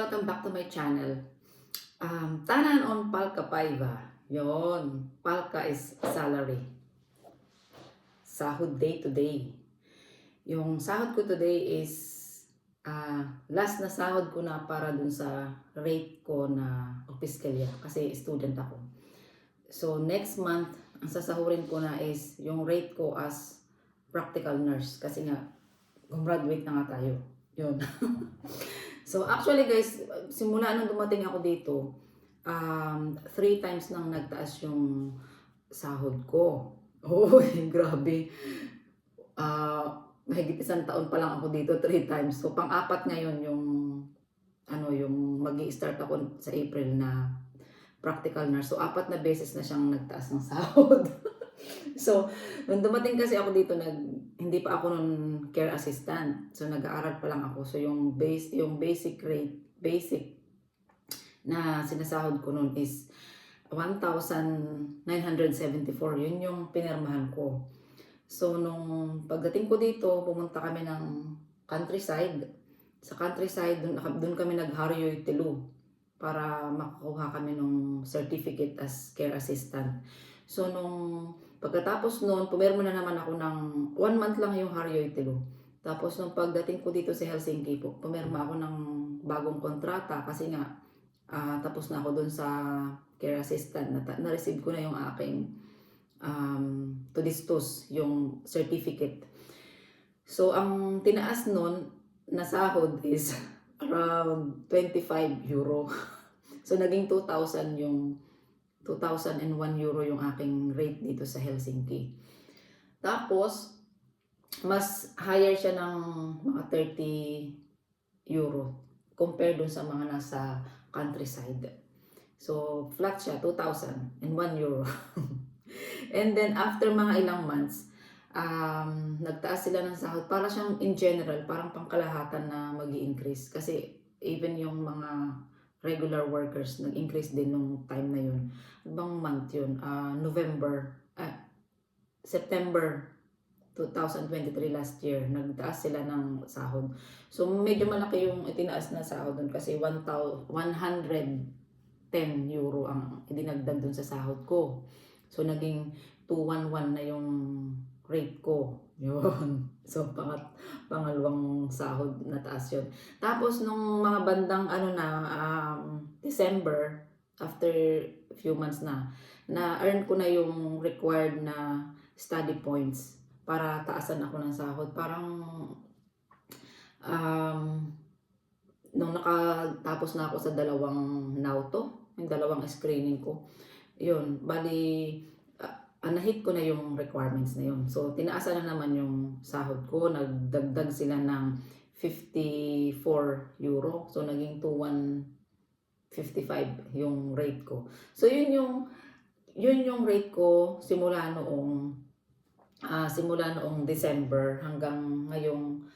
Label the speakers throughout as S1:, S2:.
S1: welcome back to my channel. Tanan on Palka Paiva. Yon, Palka is salary. Sahod day to day. Yung sahod ko today is last na sahod ko na para dun sa rate ko na opiskelya kasi student ako. So next month, ang sasahurin ko na is yung rate ko as practical nurse kasi nga gumraduate na nga tayo. Yun. So actually guys, simula nung dumating ako dito, 3 times nang nagtaas yung sahod ko. Oh, grabe. Mahigit 1 taon pa lang ako dito, 3 times. So pang-apat ngayon yung magi-start ako sa April na practical nurse. So 4 na beses na siyang nagtaas ng sahod. So, nung dumating kasi ako dito, hindi pa ako nun care assistant. So, nag-aaral pa lang ako. So, yung basic rate, basic na sinasahod ko nun is 1,974. Yun yung pinirmahan ko. So, nung pagdating ko dito, pumunta kami ng countryside. Sa countryside, dun kami nag-Haryoy Telu para makukuha kami ng certificate as care assistant. So, pagkatapos noon, pumirma na naman ako ng 1 month lang yung Haryoy Telu. Tapos, nung pagdating ko dito sa Helsinki po, pumirma ako ng bagong kontrata kasi nga, tapos na ako dun sa care assistant. Na-receive ko na yung aking tudistos, yung certificate. So, ang tinaas noon na sahod is around 25 euro. So, naging 2,000 yung 2,001 euro yung aking rate dito sa Helsinki. Tapos, mas higher siya ng mga 30 euro compared dun sa mga nasa countryside. So, flat siya, 2,001 euro. And then, after mga ilang months, nagtaas sila ng sahod. Para siyang in general, parang pangkalahatan na mag-i-increase. Kasi even yung mga regular workers, nag-increase din nung time na yun. Ibang month yun? September 2023 last year, nagtaas sila ng sahod. So, medyo malaki yung itinaas na sahod dun kasi 110 euro ang idinagdag dun sa sahod ko. So, naging 211 na yung rate ko. Yun. So, pangalawang sahod na taas yun. Tapos, nung mga bandang December, after a few months na-earn ko na yung required na study points para taasan ako ng sahod. Parang, nung nakatapos na ako sa 2 nauto, yung 2 screening ko, yun, bali, nahit ko na yung requirements na yun. So, tinaasan na naman yung sahod ko. Nagdagdag sila ng 54 euro. So, naging 2,155 yung rate ko. So, yun yung rate ko simula noong December hanggang ngayong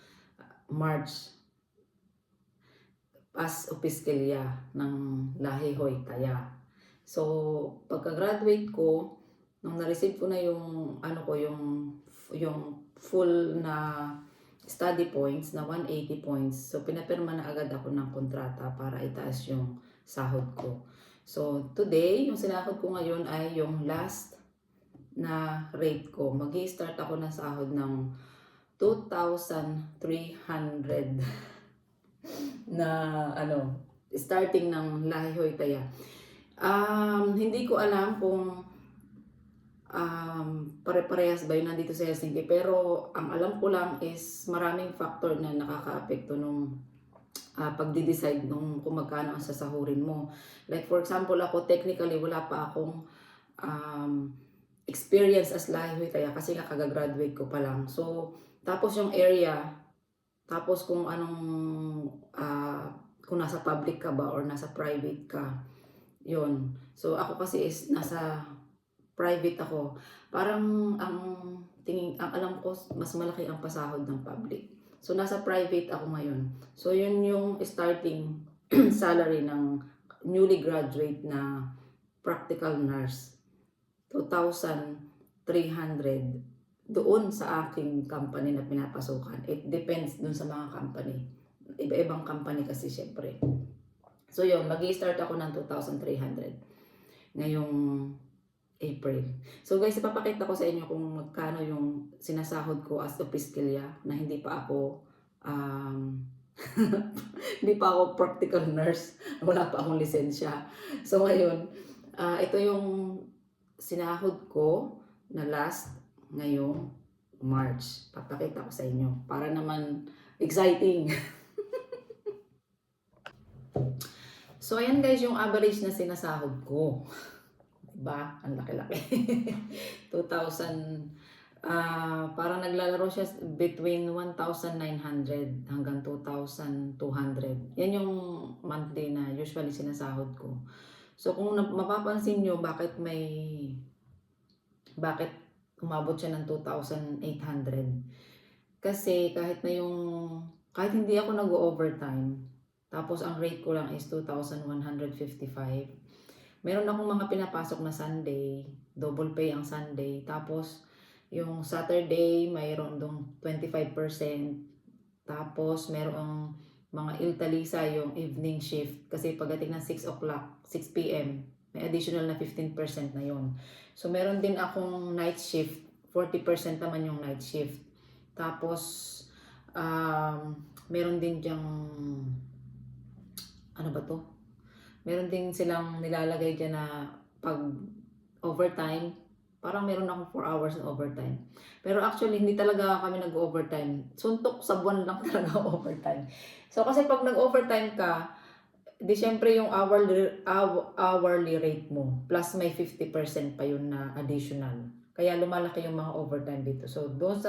S1: March as opiskelya ng Lahi Hoy Taya. So, pagka-graduate ko, nung na-receive ko na yung full na study points na 180 points. So, pinapirma na agad ako ng kontrata para itaas yung sahod ko. So, today, yung sinahod ko ngayon ay yung last na rate ko. Mag-i-start ako ng sahod ng 2,300 na starting ng Lahi Hoy Taya. Hindi ko alam kung pare-parehas ba yun nandito sa Helsinki, pero ang alam ko lang is maraming factor na nakaka-apekto nung pagdi-decide nung kung magkano ang sasahurin mo. Like for example, ako technically wala pa akong experience as Lahi Hoy Taya kasi nga kagagraduate ko pa lang. So, tapos yung area, tapos kung kung nasa public ka ba or nasa private ka, yun. So, ako kasi is nasa private ako. Parang ang alam ko mas malaki ang pasahod ng public. So nasa private ako ngayon. So yun yung starting salary ng newly graduate na practical nurse. 2,300 doon sa aking company na pinapasukan. It depends dun sa mga company. Iba-ibang company kasi syempre. So yun, mag-i-start ako ng 2,300 ngayong April. So guys, ipapakita ko sa inyo kung magkano yung sinasahod ko as opiskelya na hindi pa ako hindi pa ako practical nurse. Wala pa akong lisensya. So ngayon, ito yung sinahod ko na last ngayong March. Papakita ko sa inyo para naman exciting. So ayan guys, yung average na sinasahod ko. Diba? Ang laki-laki. 2,000, parang naglalaro siya between 1,900 hanggang 2,200. Yan yung monthly na usually sinasahod ko. So kung mapapansin nyo, bakit umabot siya ng 2,800? Kasi kahit hindi ako nag-overtime, tapos ang rate ko lang is 2,155. Meron akong mga pinapasok na Sunday, double pay ang Sunday. Tapos, yung Saturday, mayroon dong 25%. Tapos, merong mga iltalisa yung evening shift. Kasi pagdating ng 6 o'clock, 6 p.m., may additional na 15% na yon. So, meron din akong night shift. 40% naman yung night shift. Tapos, meron din dyang, ano ba to? Meron din silang nilalagay dyan na pag overtime, parang meron akong 4 hours na overtime. Pero actually, hindi talaga kami nag-overtime. Suntok sa buwan lang talaga overtime. So, kasi pag nag-overtime ka, di syempre yung hourly rate mo, plus may 50% pa yun na additional. Kaya lumalaki yung mga overtime dito. So, doon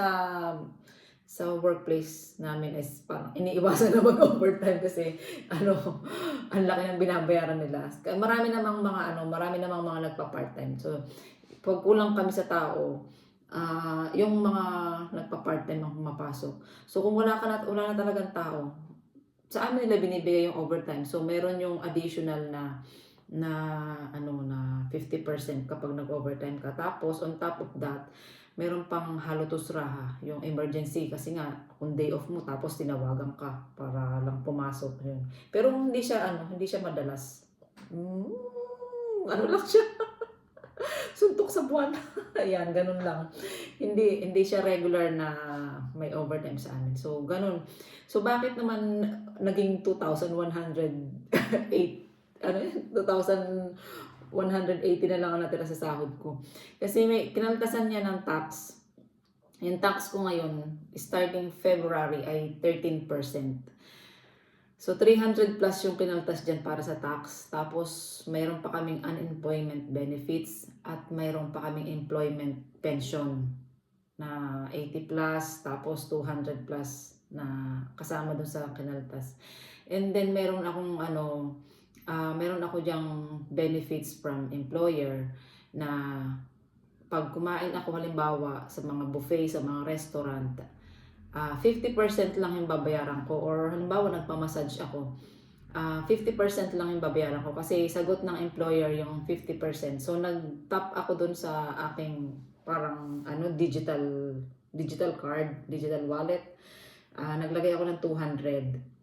S1: sa workplace namin is parang iniiwasan na mag-overtime kasi ang laki ng binabayaran nila. Marami namang mga nagpa-part-time. So pag kulang kami sa tao, yung mga nagpa-part-time ang pumapasok. So kung wala na talagang tao, sa amin nila binibigay yung overtime. So meron yung additional na 50% kapag nag-overtime ka. Tapos on top of that, meron pang halutos raha, yung emergency kasi nga kung day off mo tapos tinawagan ka para lang pumasok yun. Pero hindi siya madalas. Ano lang siya. Suntok sa buwan. Ayan, ganun lang. Hindi siya regular na may overtime sa amin. So, ganun. So, bakit naman naging 2,108 2,180 na lang ang natira sa sahod ko. Kasi may kinaltasan niya ng tax. Yung tax ko ngayon, starting February ay 13%. So 300 plus yung pinaltas dyan para sa tax. Tapos mayroon pa kaming unemployment benefits at mayroon pa kaming employment pension na 80 plus tapos 200 plus na kasama dun sa kinaltas. And then meron ako diyang benefits from employer na pag kumain ako halimbawa sa mga buffet, sa mga restaurant, 50% lang yung babayaran ko, or halimbawa nagpamassage ako, 50% lang yung babayaran ko kasi sagot ng employer yung 50%. So nag-tap ako dun sa aking parang digital card, digital wallet. Naglagay ako ng 200.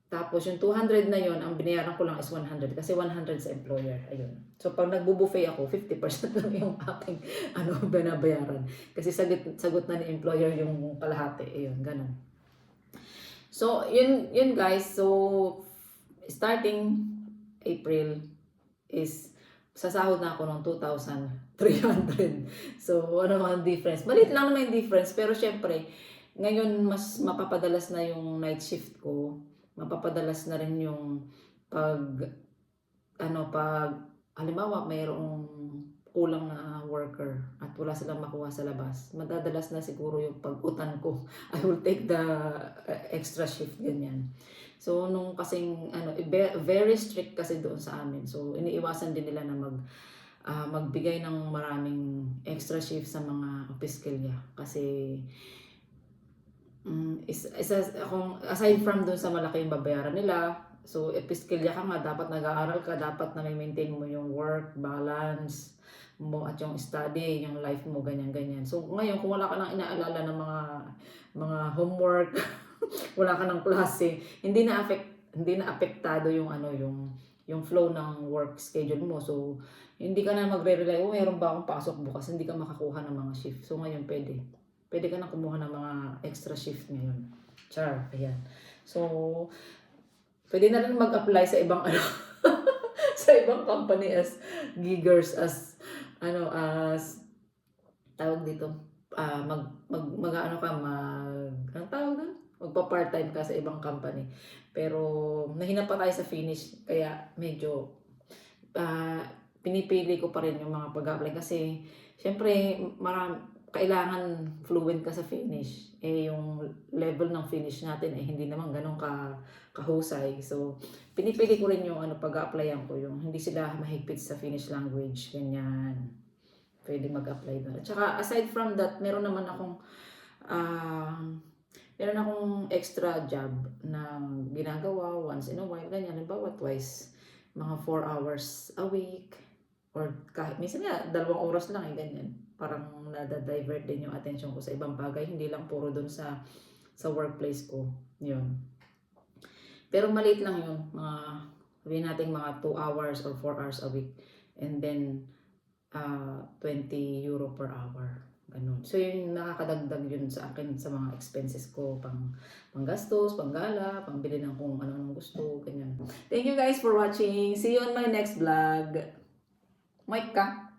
S1: Tapos yung 200 na yon, ang binayaran ko lang is 100 kasi 100 sa employer. Ayun. So pag nagbo-buffet ako, 50% lang yung aking binabayaran. Kasi sagot na ni employer yung kalahati. Ayun, ganun. So yun guys. So starting April is sasahod na ako ng 2,300. So ano ang difference? Maliit lang naman yung difference, pero syempre ngayon mas mapapadalas na yung night shift ko. Mapapadalas na rin yung pag halimbawa mayroong kulang na worker at wala silang makuha sa labas, madadalas na siguro yung pag-utan ko. I will take the extra shift, ganyan. So nung kasing very strict kasi doon sa amin, so iniiwasan din nila na magbigay ng maraming extra shift sa mga opiskelya kasi aside from doon sa malaking babayaran nila, so episkelya ka nga, dapat nag-aaral ka, dapat na may maintain mo yung work balance mo at yung study, yung life mo, ganyan-ganyan. So ngayon, kung wala ka nang inaalala ng mga homework, wala ka ng klase, hindi hindi na apektado yung ano, yung flow ng work schedule mo. So, hindi ka na magre-rely, oh, meron ba akong pasok bukas, hindi ka makakuha ng mga shift. So, ngayon pwede. Pwede ka na kumuha ng mga extra shift ngayon. Char, ayan. So, pwede na rin mag-apply sa ibang ano, sa ibang company as giggers, as ano, as tawag dito, ano ka, anong tawag doon? Magpa-part-time ka sa ibang company. Pero, nahina pa tayo sa finish, kaya medyo, ah, pinipili ko pa rin yung mga pag-apply kasi, syempre, kailangan fluent ka sa finish. Eh, yung level ng finish natin, eh, hindi naman ganun kahusay. So, pinipili ko rin yung ano, pag-applyan ko, yung hindi sila mahigpit sa Finnish language, ganyan. Pwede mag-apply doon. At saka, aside from that, ah, meron akong extra job na ginagawa once in a while, ganyan. Halimbawa, twice, mga 4 hours a week, or kahit, minsan nga, 2 oras lang, eh, ganyan. Parang nada-divert din yung attention ko sa ibang bagay, hindi lang puro doon sa workplace ko. Yun. Pero maliit lang yun, sabihin natin mga 2 hours or 4 hours a week. And then, 20 euro per hour. Ganun. So, yun, nakakadagdag yun sa akin sa mga expenses ko, panggastos, panggala, pangbili ng kung ano-anong gusto, ganyan. Thank you guys for watching. See you on my next vlog. Mike ka!